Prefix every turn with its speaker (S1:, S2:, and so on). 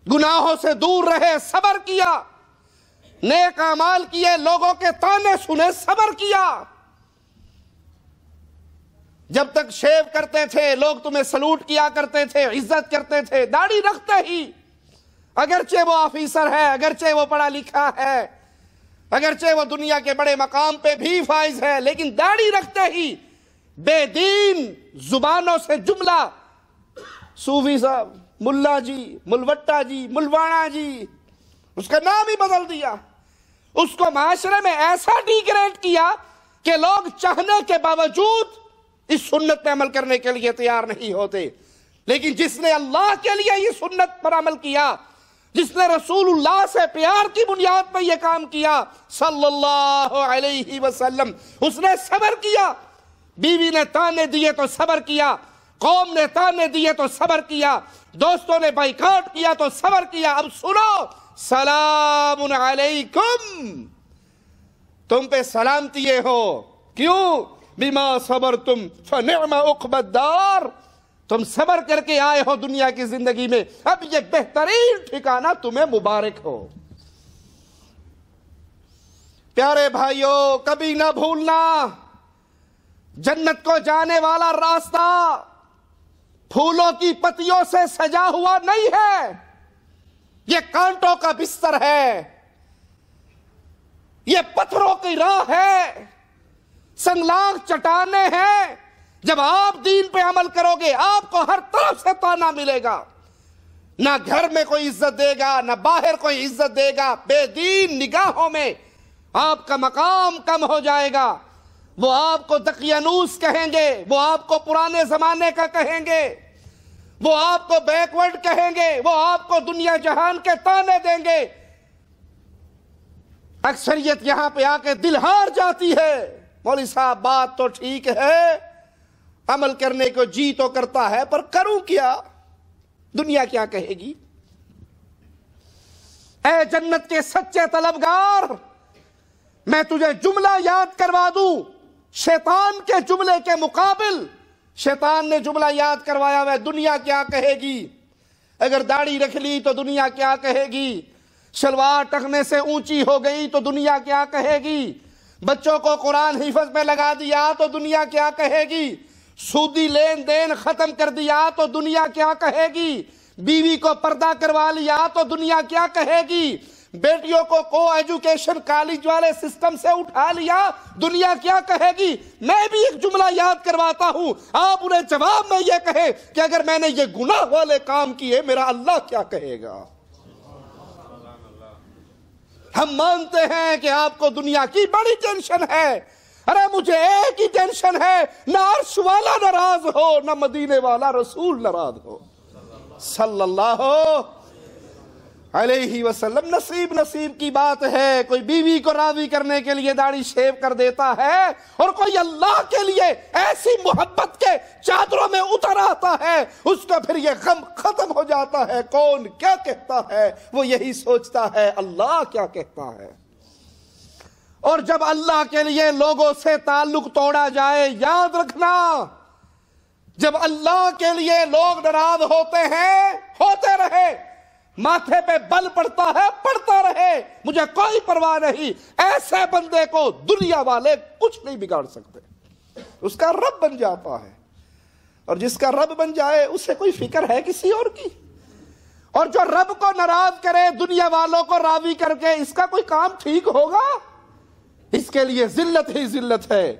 S1: گناہوں سے دور رہے، صبر کیا، نیک اعمال کیے، لوگوں کے طعنے سنے، صبر کیا۔ جب تک شیو کرتے تھے لوگ تمہیں سلوٹ کیا کرتے تھے، عزت کرتے تھے، داڑھی رکھتے ہی، اگرچہ وہ آفیسر ہے، اگرچہ وہ پڑھا لکھا ہے، اگرچہ وہ دنیا کے بڑے مقام پہ بھی فائز ہے، لیکن داڑھی رکھتے ہی بے دین زبانوں سے جملہ صوفی صاحب، ملا جی، ملوٹا جی، ملوانا جی، اس کا نام ہی بدل دیا، اس کو معاشرے میں ایسا ڈیگریڈ کیا کہ لوگ چاہنے کے باوجود اس سنت پہ عمل کرنے کے لیے تیار نہیں ہوتے۔ لیکن جس نے اللہ کے لیے یہ سنت پر عمل کیا، جس نے رسول اللہ سے پیار کی بنیاد پر یہ کام کیا صلی اللہ علیہ وسلم، اس نے صبر کیا، بیوی نے تانے دیے تو صبر کیا، قوم نے تانے دیے تو صبر کیا، دوستوں نے بائیکاٹ کیا تو صبر کیا۔ اب سنو، سلام علیکم، تم پہ سلامتی ہو، کیوں؟ بما صبرتم فنعم عقبی الدار، تم صبر کر کے آئے ہو دنیا کی زندگی میں، اب یہ بہترین ٹھکانہ تمہیں مبارک ہو۔ پیارے بھائیوں، کبھی نہ بھولنا، جنت کو جانے والا راستہ پھولوں کی پتیوں سے سجا ہوا نہیں ہے، یہ کانٹوں کا بستر ہے، یہ پتھروں کی راہ ہے، سنگلاخ چٹانیں ہیں۔ جب آپ دین پہ عمل کرو گے آپ کو ہر طرف سے طعنہ ملے گا، نہ گھر میں کوئی عزت دے گا، نہ باہر کوئی عزت دے گا، بے دین نگاہوں میں آپ کا مقام کم ہو جائے گا، وہ آپ کو دقیانوس کہیں گے، وہ آپ کو پرانے زمانے کا کہیں گے، وہ آپ کو بیکورڈ کہیں گے، وہ آپ کو دنیا جہان کے طعنے دیں گے۔ اکثریت یہاں پہ آ کے دل ہار جاتی ہے، مولوی صاحب بات تو ٹھیک ہے، عمل کرنے کو جی تو کرتا ہے، پر کروں کیا؟ دنیا کیا کہے گی؟ اے جنت کے سچے طلبگار، میں تجھے جملہ یاد کروا دوں، شیطان کے جملے کے مقابل شیطان نے جملہ یاد کروایا ہے، دنیا کیا کہے گی؟ اگر داڑھی رکھ لی تو دنیا کیا کہے گی؟ شلوار ٹخنے سے اونچی ہو گئی تو دنیا کیا کہے گی؟ بچوں کو قرآن حفظ میں لگا دیا تو دنیا کیا کہے گی؟ سودی لین دین ختم کر دیا تو دنیا کیا کہے گی؟ بیوی کو پردہ کروا لیا تو دنیا کیا کہے گی؟ بیٹیوں کو ایجوکیشن کالج والے سسٹم سے اٹھا لیا، دنیا کیا کہے گی؟ میں بھی ایک جملہ یاد کرواتا ہوں، آپ انہیں جواب میں یہ کہیں کہ اگر میں نے یہ گناہ والے کام کیے میرا اللہ کیا کہے گا؟ ہم مانتے ہیں کہ آپ کو دنیا کی بڑی ٹینشن ہے، ارے مجھے ایک ہی ٹینشن ہے، نہ عرش والا ناراض ہو، نہ مدینے والا رسول ناراض ہو صلی اللہ علیہ وسلم۔ نصیب کی بات ہے، کوئی بیوی کو راضی کرنے کے لیے داڑھی شیو کر دیتا ہے، اور کوئی اللہ کے لیے ایسی محبت کے چادروں میں اتر آتا ہے، اس کا پھر یہ غم ختم ہو جاتا ہے۔ کون کیا کہتا ہے وہ یہی سوچتا ہے اللہ کیا کہتا ہے۔ اور جب اللہ کے لیے لوگوں سے تعلق توڑا جائے، یاد رکھنا، جب اللہ کے لیے لوگ ناراض ہوتے ہیں، ہوتے رہے، ماتھے پہ بل پڑتا ہے، پڑتا رہے، مجھے کوئی پرواہ نہیں، ایسے بندے کو دنیا والے کچھ نہیں بگاڑ سکتے، اس کا رب بن جاتا ہے، اور جس کا رب بن جائے اسے کوئی فکر ہے کسی اور کی؟ اور جو رب کو ناراض کرے دنیا والوں کو راضی کر کے، اس کا کوئی کام ٹھیک ہوگا؟ اس کے لیے ذلت ہی ذلت ہے،